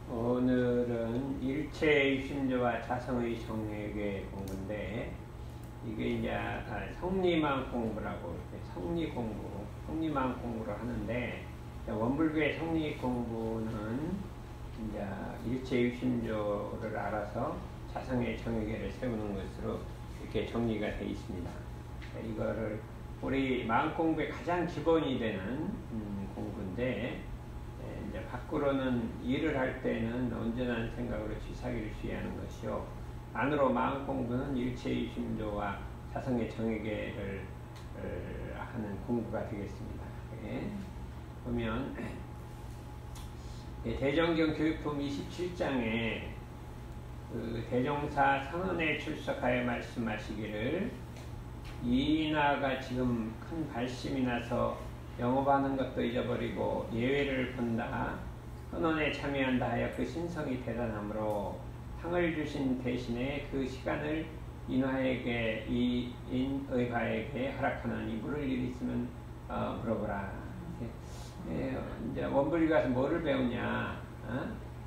오늘은 일체심조와 자성의 정액의 공부인데, 이게 이제 성리만 공부라고, 이렇게 성리 공부, 성리만 공부를 하는데, 원불교의 성리 공부는 이제 일체심조를 알아서 자성의 정액을 세우는 것으로 이렇게 정리가 되어 있습니다. 이거를 우리 마음 공부의 가장 기본이 되는 공부인데, 이제 밖으로는 일을 할 때는 온전한 생각으로 지사기를 취하는 것이요, 안으로 마음 공부는 일체의 심조와 자성의 정액을 하는 공부가 되겠습니다. 보면 대정경 교육품 27장에 그 대종사 선언에 출석하여 말씀하시기를, 이인하가 지금 큰 발심이 나서 영업하는 것도 잊어버리고 예외를 본다. 선언에 참여한다 하여 그 신성이 대단하므로 상을 주신 대신에 그 시간을 인화에게 인의화에게 허락하나니 물을 일 있으면 물어보라. 이제 원불교 가서 뭐를 배우냐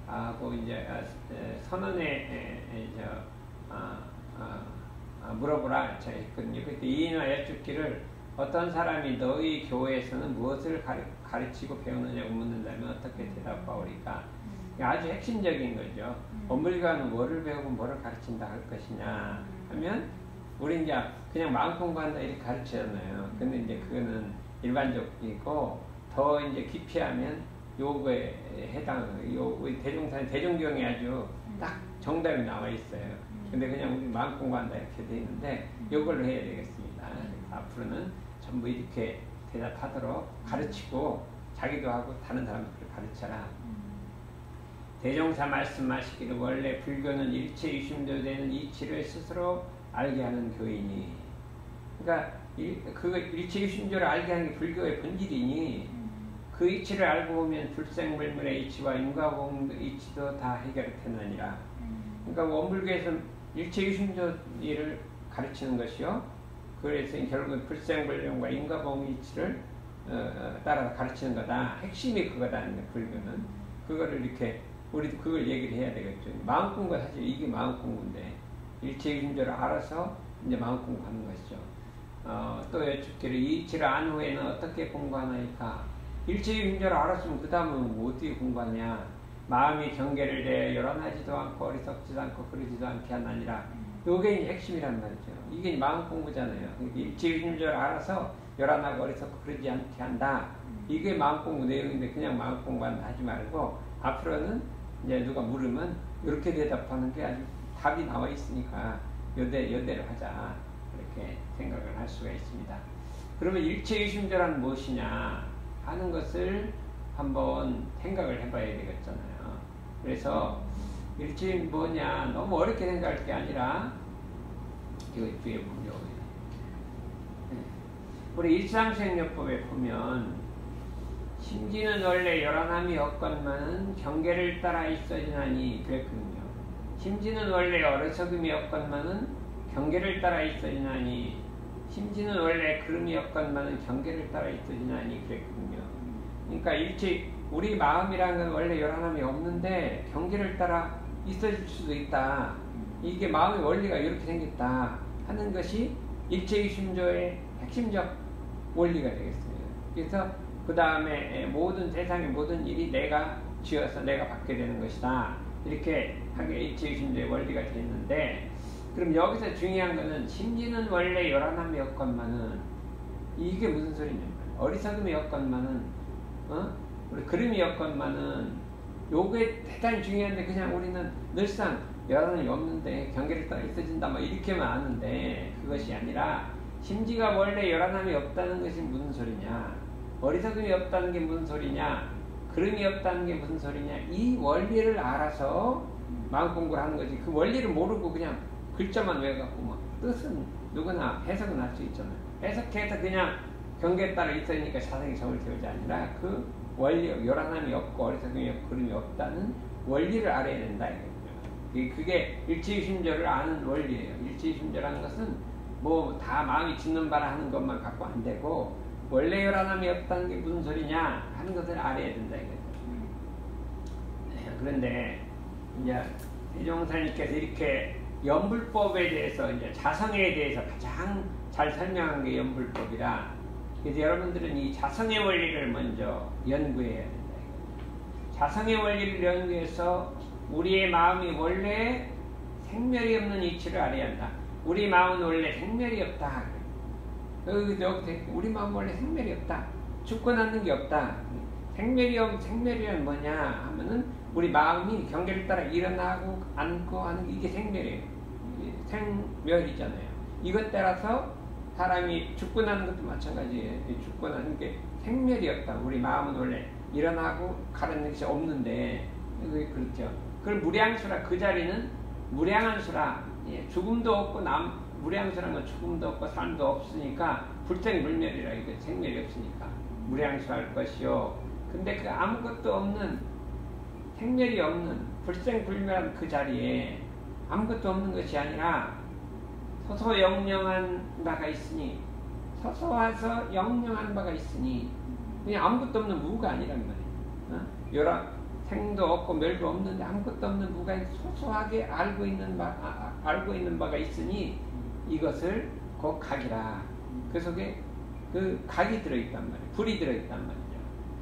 하고 이제 선언에 물어보라 했거든요. 그때 이인화 여쭙기를, 어떤 사람이 너희 교회에서는 무엇을 가르치고 배우느냐고 묻는다면 어떻게 대답하오리까? 아주 핵심적인 거죠. 원불교는 뭐를 배우고 뭐를 가르친다 할 것이냐 하면, 우리 이제 그냥 마음 공부한다 이렇게 가르치잖아요. 근데 이제 그거는 일반적이고, 더 이제 깊이 하면 요거에 우리 대종경에 아주 딱 정답이 나와 있어요. 근데 그냥 우리 마음 공부한다 이렇게 돼 있는데, 요걸로 해야 되겠습니다. 앞으로는 전부 이렇게 대답하도록 가르치고, 자기도 하고 다른 사람들을 가르쳐라. 대종사 말씀하시기를, 원래 불교는 일체유심조 되는 이치를 스스로 알게 하는 교이니, 그러니까 그 일체유심조를 알게 하는 게 불교의 본질이니, 그 이치를 알고 보면 불생불멸의 이치와 인과공 이치도 다 해결되느니라. 그러니까 원불교에서는 일체유심조를 가르치는 것이요, 그래서 결국은 불생불멸과 인과공 이치를 따라서 가르치는 거다. 핵심이 그거다. 불교는 그거를 이렇게 우리도 그걸 얘기를 해야 되겠죠. 마음 공부가 사실 이게 마음 공부인데, 일체유심조를 알아서 이제 마음 공부하는 것이죠. 또 여쭙기를, 이 이치를 안 후에는 어떻게 공부하나이까? 일체유심조를 알았으면 그 다음은 뭐 어떻게 공부하냐? 마음이 경계를 내 요란하지도 않고 어리석지도 않고 그러지도 않게 하나니라. 요게 핵심이란 말이죠. 이게 마음 공부잖아요. 일체유심조를 알아서 요란하고 어리석고 그러지 않게 한다. 이게 마음 공부 내용인데, 그냥 마음 공부한다 하지 말고, 앞으로는 이제 누가 물으면 이렇게 대답하는 게 아주 답이 나와 있으니까 여대로 하자, 그렇게 생각을 할 수가 있습니다. 그러면 일체유심조란 무엇이냐 하는 것을 한번 생각을 해봐야 되겠잖아요. 그래서 일체는 뭐냐, 너무 어렵게 생각할 게 아니라, 이거 뒤에 보면 우리 일상생요법에 보면, 심지는 원래 요란함이 없건만은 경계를 따라 있어지나니 그랬거든요. 심지는 원래 어리석음이 없건만은 경계를 따라 있어지나니, 심지는 원래 그름이 없건만은 경계를 따라 있어지나니 그랬거든요. 그러니까 우리 마음이라는 건 원래 요란함이 없는데 경계를 따라 있어질 수도 있다. 이게 마음의 원리가 이렇게 생겼다 하는 것이 일체유심조의 핵심적 원리가 되겠습니다. 그래서 그 다음에 모든 세상의 모든 일이 내가 지어서 내가 받게 되는 것이다, 이렇게 하게 일체유심조의 원리가 되는데, 그럼 여기서 중요한 거는, 심지는 원래 요란함이 없건만은, 이게 무슨 소리냐, 어리석음이 없건만은, 우리 그림이 없건만은, 요게 대단히 중요한데, 그냥 우리는 늘상 요란함이 없는데 경계를 따라 있어진다 뭐 이렇게만 아는데, 그것이 아니라 심지가 원래 요란함이 없다는 것이 무슨 소리냐, 어리석음이 없다는 게 무슨 소리냐, 그림이 없다는 게 무슨 소리냐, 이 원리를 알아서 마음 공부를 하는 거지. 그 원리를 모르고 그냥 글자만 외워갖고 뭐 뜻은 누구나 해석은 할 수 있잖아요. 해석해서 그냥 경계에 따라 있으니까 자성의 정을 세우지 아니라, 그 원리, 요란함이 없고 어리석음이 없고 그림이 없다는 원리를 알아야 된다 이거죠. 그게 일체유심조를 아는 원리예요. 일체유심조라는 것은 뭐 다 마음이 짓는 바라 하는 것만 갖고 안 되고, 원래 요란함이 없다는 게 무슨 소리냐 하는 것을 알아야 된다 이거죠. 그런데 이제 대종사님께서 이렇게 연불법에 대해서 이제 자성에 대해서 가장 잘 설명한 게 연불법이라, 그래서 여러분들은 이 자성의 원리를 먼저 연구해야 된다. 자성의 원리를 연구해서 우리의 마음이 원래 생멸이 없는 이치를 알아야 한다. 우리 마음은 원래 생멸이 없다. 우리 마음은 원래 생멸이 없다. 죽고 나는 게 없다. 생멸이란 뭐냐 하면은 우리 마음이 경계를 따라 일어나고 앉고 하는 게, 이게 생멸이에요. 생멸이잖아요. 이것 따라서 사람이 죽고 나는 것도 마찬가지예요. 죽고 나는 게 생멸이 없다. 우리 마음은 원래 일어나고 가는 것이 없는데, 그렇죠. 그걸 무량수라, 그 자리는 무량한 수라, 죽음도 없고 무량수라는 건 죽음도 없고 삶도 없으니까 불생불멸이라, 이거 생멸이 없으니까 무량수할 것이요. 근데 그 아무것도 없는, 생멸이 없는 불생불멸한 그 자리에 아무것도 없는 것이 아니라 소소영령한 바가 있으니, 소소해서 영령한 바가 있으니, 그냥 아무것도 없는 무가 아니란 말이에요. 여러 생도 없고 멸도 없는데 아무것도 없는 무가 소소하게 알고 있는 바가 있으니 이것을 곧 각이라. 그 속에 그 각이 들어있단 말이에요. 불이 들어있단 말이죠.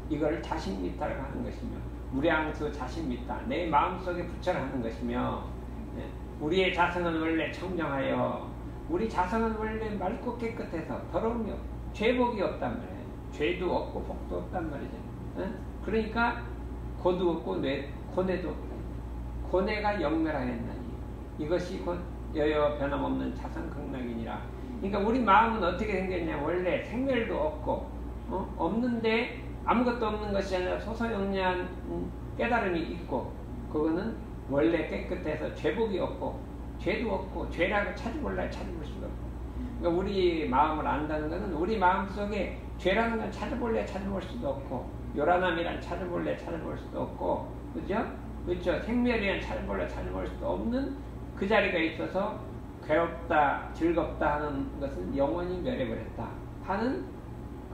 이걸 자신미타를 하는 것이며, 무량수 자신미타, 내 마음속에 부처를 하는 것이며, 우리의 자성은 원래 청정하여, 우리 자성은 원래 맑고 깨끗해서 더러움이 죄복이 없단 말이에요. 죄도 없고 복도 없단 말이죠. 그러니까 고도 없고 고뇌도 없다. 고뇌가 영멸하였나니 이것이 곧 여여 변함없는 자성극락이니라. 그러니까 우리 마음은 어떻게 생겼냐, 원래 생멸도 없고 없는데 아무것도 없는 것이 아니라 소소영령한 깨달음이 있고, 그거는 원래 깨끗해서 죄복이 없고 죄도 없고, 죄라고 찾아볼 수가 없고. 그러니까 우리 마음을 안다는 것은 우리 마음속에 죄라는 건 찾아볼 수도 없고, 요란함이란 찾아볼 수도 없고, 그죠? 생멸이란 찾아볼 수도 없는 그 자리가 있어서 괴롭다, 즐겁다 하는 것은 영원히 멸해버렸다 하는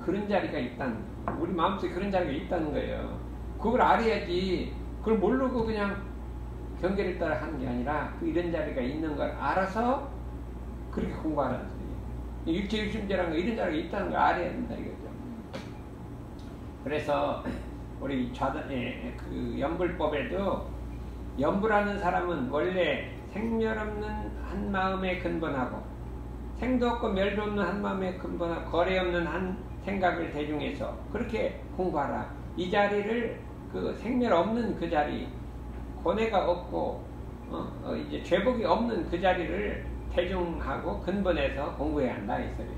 그런 자리가 있다는, 우리 마음속에 그런 자리가 있다는 거예요. 그걸 알아야지. 그걸 모르고 그냥 경계를 따라 하는 게 아니라, 그 이런 자리가 있는 걸 알아서 그렇게 공부하라는 소리예요. 일체유심제라는 거, 이런 자리가 있다는 걸 알아야 된다 이거죠. 그래서 우리 그 연불법에도, 연불하는 사람은 원래 생멸 없는 한 마음에 근본하고, 생도 없고 멸도 없는 한 마음에 근본하고, 거래 없는 한 생각을 대중해서 그렇게 공부하라. 이 자리를, 그 생멸 없는 그 자리, 고뇌가 없고 이제 죄복이 없는 그 자리를 대중하고 근본해서 공부해야 한다 이 소리예요.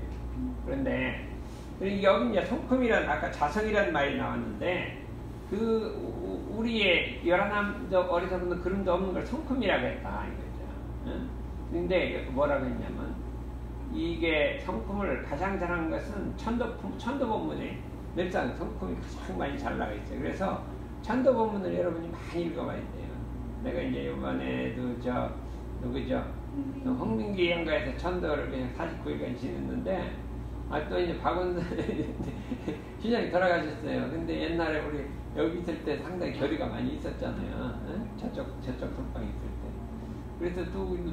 그런데 여기 이제 성품이란, 아까 자성이라는 말이 나왔는데, 그 우리의 열한함도 어리석음도 그름도 없는 걸 성품이라고 했다 이거죠. 근데 뭐라고 했냐면, 이게 성품을 가장 잘하는 것은 천도본문에 늘상 성품이 가장 많이 잘 나와 있어요. 그래서 천도본문을 여러분이 많이 읽어봐야 돼요. 내가 이제 이번에도 누구죠? 홍민기 연가에서 천도를 그냥 49일간 지냈는데, 또 이제 박원순 시장이 돌아가셨어요. 근데 옛날에 우리 여기 있을 때 상당히 결의가 많이 있었잖아요. 저쪽 선방에 있을 때. 그래서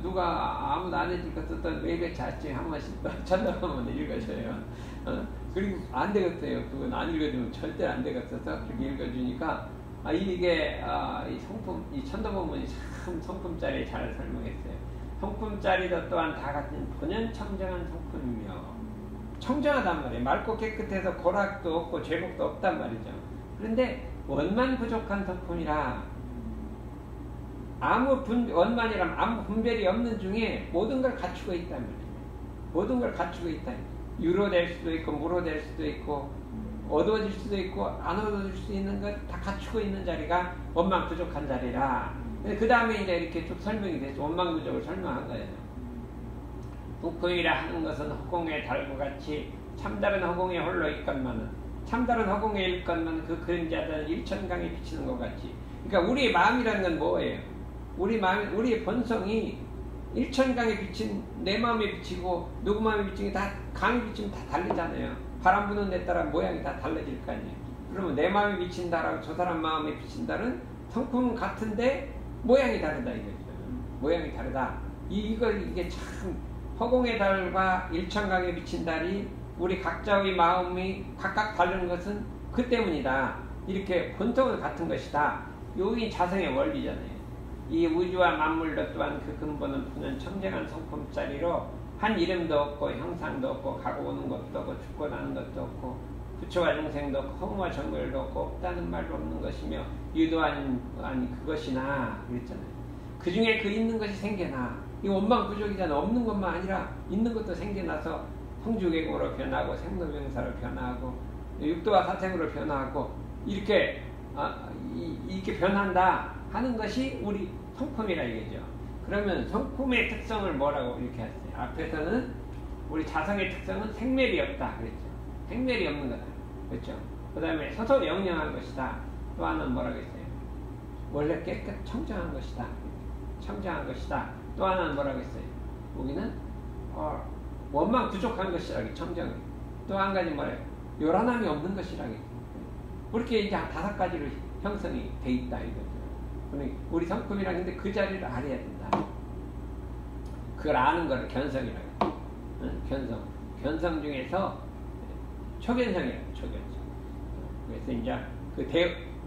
누가 아무도 안 해줄 것 같았던 매일같이 아침에 한 번씩 천도본문 읽어줘요. 그리고 안 되겠어요. 그건 안 읽어주면 절대 안 되겠어서 그렇게 읽어주니까, 이 성품, 이 천도본문이 참 성품짜리 잘 설명했어요. 성품짜리도 또한 다 같은 본연청정한 성품이며, 청정하단 말이에요. 맑고 깨끗해서 고락도 없고 죄복도 없단 말이죠. 그런데 원만 부족한 성품이라, 원만이라면 아무 분별이 없는 중에 모든 걸 갖추고 있단 말이에요. 모든 걸 갖추고 있다. 유로될 수도 있고 무로될 수도 있고, 얻어질 수도 있고 안 얻어질 수 있는 것 다 갖추고 있는 자리가 원망 부족한 자리라. 그 다음에 이제 이렇게 쭉 설명이 돼서 원망 부족을 설명한 거예요. 북풍이라 하는 것은 허공의 달과 같이 참다른 허공에 홀로 있건만은, 참다른 허공에 있건만은 그 그림자들은 일천강에 비치는 것 같이. 그러니까 우리의 마음이라는 건 뭐예요? 우리의 본성이 일천강에 비친, 내 마음에 비치고 누구 마음에 비치는 게 다, 강에 비치면 다 다르잖아요. 바람 부는 데 따라 모양이 다 달라질 거 아니에요. 그러면 내 마음에 비친다라고 저 사람 마음에 비친다는 성품은 같은데 모양이 다르다 이거죠. 모양이 다르다. 이게 참 허공의 달과 일천강에 비친 달이 우리 각자의 마음이 각각 다른 것은 그 때문이다. 이렇게 본성은 같은 것이다. 여기 자성의 원리잖아요. 이 우주와 만물도 또한 그 근본은 푸는 청정한 성품짜리로 한 이름도 없고 형상도 없고 가고 오는 것도 없고 죽고 나는 것도 없고 부처와 중생도 없고 허무와 정멸도 없고 없다는 말도 없는 것이며 유도 아닌 그것이나 그랬잖아요. 그 중에 그 있는 것이 생겨나. 이 원망부족이잖아. 없는 것만 아니라 있는 것도 생겨나서 성주계공으로 변하고 생로병사로 변하고 육도와 사생으로 변하고 이렇게 이렇게 변한다 하는 것이 우리 성품이라 이거죠. 그러면 성품의 특성을 뭐라고 이렇게 했어요? 앞에서는 우리 자성의 특성은 생멸이 없다 그랬죠. 생멸이 없는 거다 그렇죠. 그 다음에 서서 영영한 것이다. 또 하나는 뭐라고 했어요? 원래 깨끗 청정한 것이다. 청정한 것이다. 또 하나는 뭐라고 했어요? 여기는 원망 부족한 것이라고 청정을. 또 한 가지 뭐래요? 요란함이 없는 것이라고. 그렇게 이제 5가지로 형성이 돼 있다 이거죠. 우리 성품이랑 근데 그 자리를 알아야 된다. 그걸 아는 거를 견성이라고 해요. 견성. 견성 중에서 초견성이에요. 초견성. 그래서 이제 그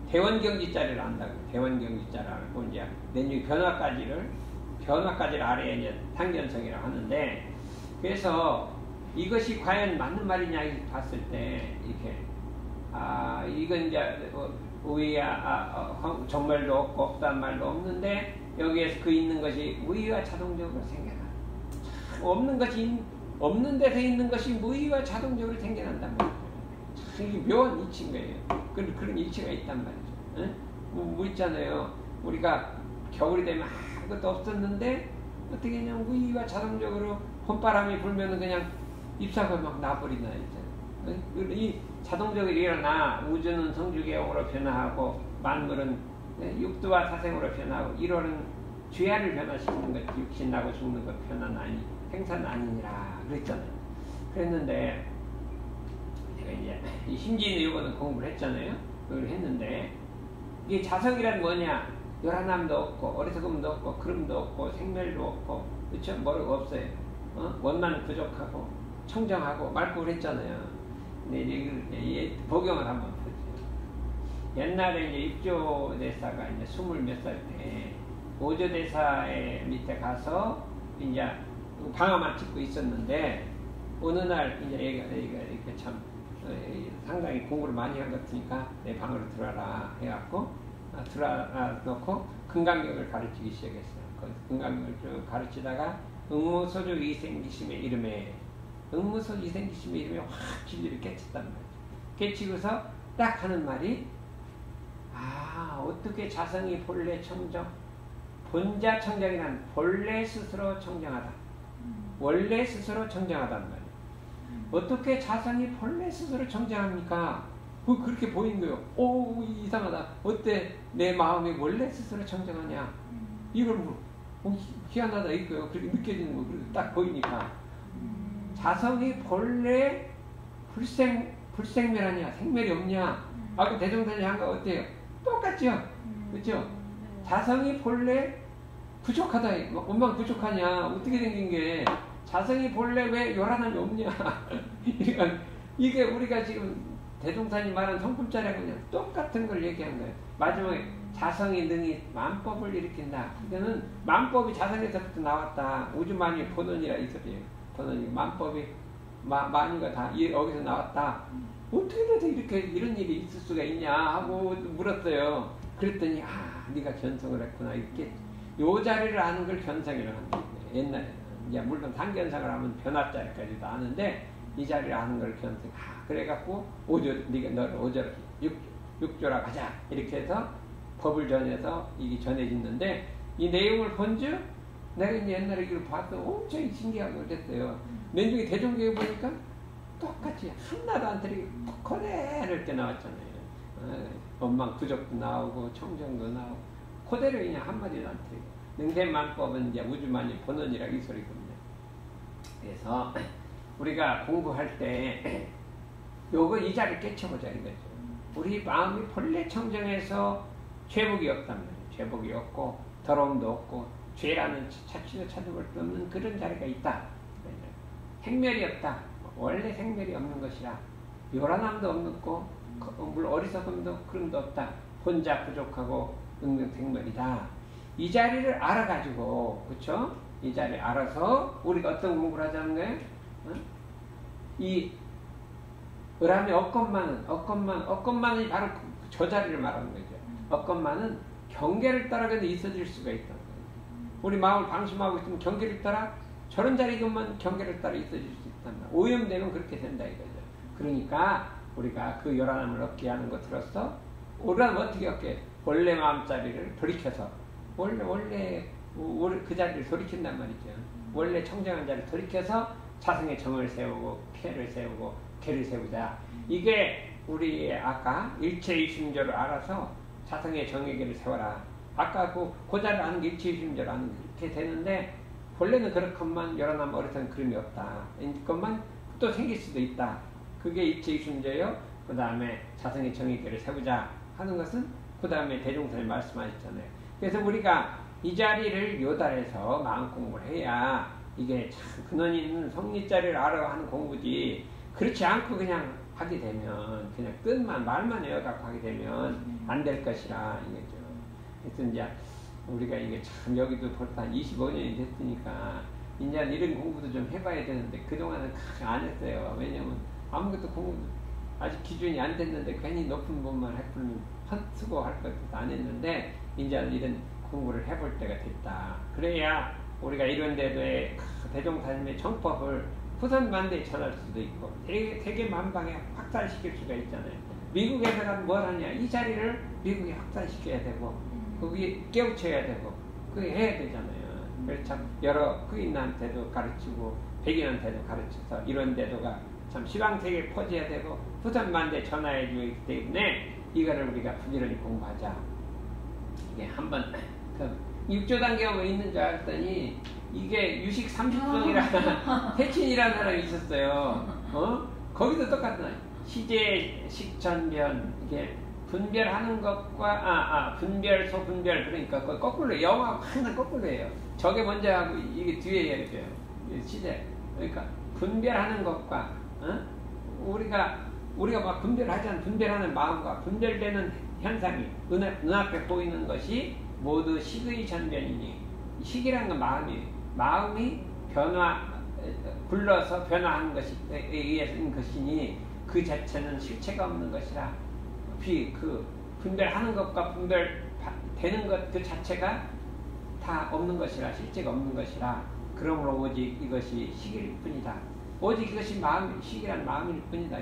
대원경지자리를 안다고. 대원경지자를 알고 이제 내년 변화까지를 알아야 이제 상견성이라고 하는데, 그래서 이것이 과연 맞는 말이냐 봤을 때 이렇게 이건 이제 정말도 없고 없다는 말도 없는데 여기에서 그 있는 것이 무의와 자동적으로 생겨나. 없는 데서 있는 것이 무의와 자동적으로 생겨난단 말이에요. 참 이게 묘한 이치인 거예요. 그런 이치가 있단 말이죠. 응? 뭐 있잖아요. 우리가 겨울이 되면 아무것도 없었는데 어떻게 그냥 무의와 자동적으로 봄바람이 불면은 그냥 잎사귀가 막 나버리나 있잖아요. 응? 이 자동적으로 일어나. 우주는 성주계용으로 변화하고 만물은 육두와 사생으로 변하고 1월은 죄악을 변화시키는 것, 육신 나고 죽는 것 변화는 아니, 생사는 아니니라 그랬잖아요. 그랬는데 제가 이제 이 심지는 이거는 공부를 했잖아요. 그걸 했는데 이게 자성이란 뭐냐? 요란함도 없고 어리석음도 없고 그름도 없고 생멸도 없고 그렇죠? 뭐가 없어요. 원만 부족하고 청정하고 맑고 그랬잖아요. 근데 이제 복용을 한번 보죠. 옛날에 이제 입조대사가 이제 20몇 살 때 오조대사의 밑에 가서 이제 방화만 찍고 있었는데 어느 날 이제 얘가 이렇게 참 상당히 공부를 많이 한 것 같으니까 내 방으로 들어와라 해갖고 들어와 놓고 금강경을 가르치기 시작했어요. 금강경을 쭉 가르치다가 응무소주 이생기심의 이름에 응무소주 이생기심의 이름에 확 진리를 깨쳤단 말이죠. 깨치고서 딱 하는 말이 어떻게 자성이 본래 청정 본자 청정이란 본래 스스로 청정하다. 원래 스스로 청정하단 말이에요. 어떻게 자성이 본래 스스로 청정합니까? 그렇게 보이는 거예요. 오, 이상하다. 어때 내 마음이 원래 스스로 청정하냐? 이걸 희한하다 이거요. 그렇게 느껴지는 거. 그렇게 딱 보이니까. 자성이 본래 불생멸하냐? 생멸이 없냐? 그 대종사님 한가 어때요? 똑같죠? 그렇죠? 자성이 본래 부족하다. 원망 부족하냐? 어떻게 생긴 게 자성이 본래 왜 요란함이 없냐? 그러니까 이게 우리가 지금 대종사님 말한 성품자라고 그냥 똑같은 걸 얘기한 거예요. 마지막에 자성이 능히 만법을 일으킨다. 이거는 만법이 자성에서부터 나왔다. 우주만유 본원이라 이 소리예요. 본원이 만법이 만유가 다 여기서 나왔다. 어떻게 돼서 이렇게 이런 일이 있을 수가 있냐 하고 물었어요. 그랬더니 네가 견성을 했구나. 이렇게 요 자리를 아는 걸 견성이라고 합니다. 옛날에 이제 물론 상견성을 하면 변화자리까지도 아는데 이 자리를 아는 걸 견성. 그래갖고 네가 너를 오조로 육조라 가자 이렇게 해서 법을 전해서 이게 전해지는데 이 내용을 본즉 내가 이제 옛날에 이걸 봤어. 엄청 신기하고 그랬어요. 맨 중에 대종교에 보니까 똑같이 하나도 안 틀리게 그대로 이렇게 나왔잖아요. 원망 부족도 나오고 청정도 나오고 그대로 그냥 한마디도 안 틀리고 능대만법은 이제 우주만유 본원이라 이 소리거든요. 그래서 우리가 공부할 때 요거 이 자리를 깨쳐보자 이거죠. 우리 마음이 본래 청정해서 죄복이 없단 말이에요. 죄복이 없고 더러움도 없고 죄라는 자취도 찾아볼 수 없는 그런 자리가 있다. 생멸이 없다. 원래 생멸이 없는 것이라 요란함도 없고 물론 어리석음도 그름도 없다. 혼자 부족하고 능력생멸이다. 이 자리를 알아가지고 그렇죠? 이 자리를 알아서 우리가 어떤 공부를 하자는 거예요? 이 을함의 억건만이 바로 저 자리를 말하는 거죠. 억건만은 경계를 따라가도 있어질 수가 있다는 거예요. 우리 마음을 방심하고 있으면 경계를 따라 저런 자리에만 경계를 따라 있어질 수 있단 말이에요. 오염되면 그렇게 된다 이거죠. 그러니까 우리가 그 요란함을 얻게 하는 것으로서 요란함을 어떻게 얻게? 원래 마음자리를 돌이켜서 원래 그 자리를 돌이킨단 말이죠. 원래 청정한 자리를 돌이켜서 자성의 정을 세우고 쾌를 세우고 개를 세우자. 이게 우리 아까 일체이심조를 알아서 자성의 정의 개를 세워라. 아까 그 자리를 아는 게 일체이심조를 아는 게 그렇게 되는데 본래는 그렇건만 요란함 어리석은 그림이 없다. 이것만 또 생길 수도 있다. 그게 일체이심조요. 그 다음에 자성의 정의 개를 세우자 하는 것은 그 다음에 대종선이 말씀하셨잖아요. 그래서 우리가 이 자리를 요달해서 마음 공부를 해야 이게 참 근원이 있는 성리자리를 알아 하는 공부지 그렇지 않고 그냥 하게 되면 그냥 뜻만 말만 외워갖고 하게 되면 안 될 것이라 이거죠. 그래서 이제 우리가 이게 참 여기도 벌써 한 25년이 됐으니까 이제 이런 공부도 좀 해봐야 되는데 그동안은 안 했어요. 왜냐면 아무것도 공부 아직 기준이 안 됐는데 괜히 높은 것만 했으면 헛수고할 것도 안 했는데 이제 이런 공부를 해볼 때가 됐다. 그래야 우리가 이런 데도에 대종사님의 정법을 후선만대에 전할 수도 있고 세계 만방에 확산시킬 수가 있잖아요. 미국에서가 뭘 하냐 이 자리를 미국에 확산시켜야 되고 거기 깨우쳐야 되고 그게 해야 되잖아요. 그래서 참 여러 흑인한테도 가르치고 백인한테도 가르쳐서 이런 데도가 참 시방세계에 퍼져야 되고 후선만대에 전화해 주기 때문에 이거를 우리가 부지런히 공부하자. 이게 한번 육조 단계가 있는 줄 알았더니 이게 유식 30종이라 해친이라는 사람이 있었어요. 거기도 똑같은 시제, 식전변 이게 분별하는 것과 분별, 소분별 그러니까 거꾸로 영어하고 항상 거꾸로예요. 저게 먼저 하고 이게 뒤에 이렇게요. 시제 그러니까 분별하는 것과 우리가 막 분별하지 분별하는 마음과 분별되는 현상이 눈앞에 보이는 것이 모두 식의 전변이니 식이라는 건 마음이 굴러서 변화하는 것에 의해서인 것이니 그 자체는 실체가 없는 것이라 그 분별하는 것과 분별되는 것 그 자체가 다 없는 것이라 실체가 없는 것이라 그러므로 오직 이것이 식일 뿐이다. 오직 이것이 식이란 마음일 뿐이다.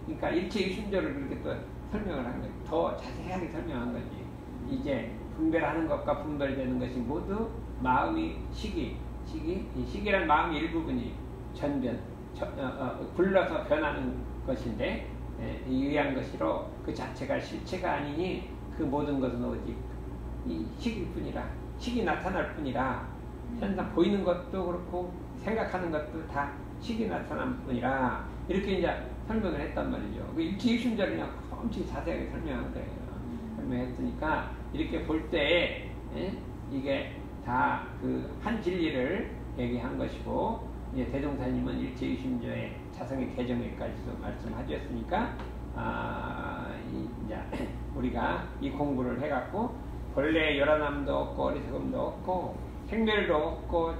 그러니까 일체이심조를 그렇게 또 설명을 한 거예요. 더 자세하게 설명한 거지. 이제 분별하는 것과 분별되는 것이 모두 마음이 식이란 마음의 일부분이 전변, 굴러서 변하는 것인데 유의한 것이로 그 자체가 실체가 아니니 그 모든 것은 오직 이 식일 뿐이라 식이 나타날 뿐이라 현상 보이는 것도 그렇고 생각하는 것도 다 식이 나타날 뿐이라 이렇게 이제 설명을 했단 말이죠. 그 일체이심조를 그냥 엄청 자세하게 설명한 거예요. 설명했으니까 이렇게 볼 때 이게 다 그 한 진리를 얘기한 것이고 이제 대종사님은 일체이심조의 자성의 개정에까지도 말씀하셨으니까 이제 우리가 이 공부를 해갖고 본래 요란함도 없고 어리석음도 없고 생멸도 없고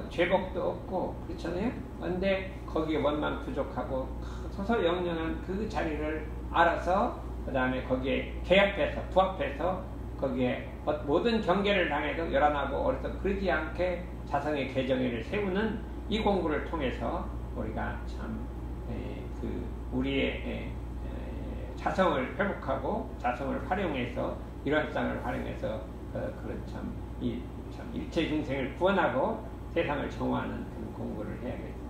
죄복도 없고 그렇잖아요. 그런데 거기에 원망 부족하고 소소영령한 그 자리를 알아서 그 다음에 거기에 개합해서 부합해서 거기에 모든 경계를 당해도 요란하고 어리석고 그러지 않게 자성의 개정회를 세우는 이 공부를 통해서 우리가 참 우리의 자성을 회복하고 자성을 활용해서 일원상을 활용해서 그런 참 일체 중생을 구원하고 세상을 정화하는 그런 공부를 해야겠습니다.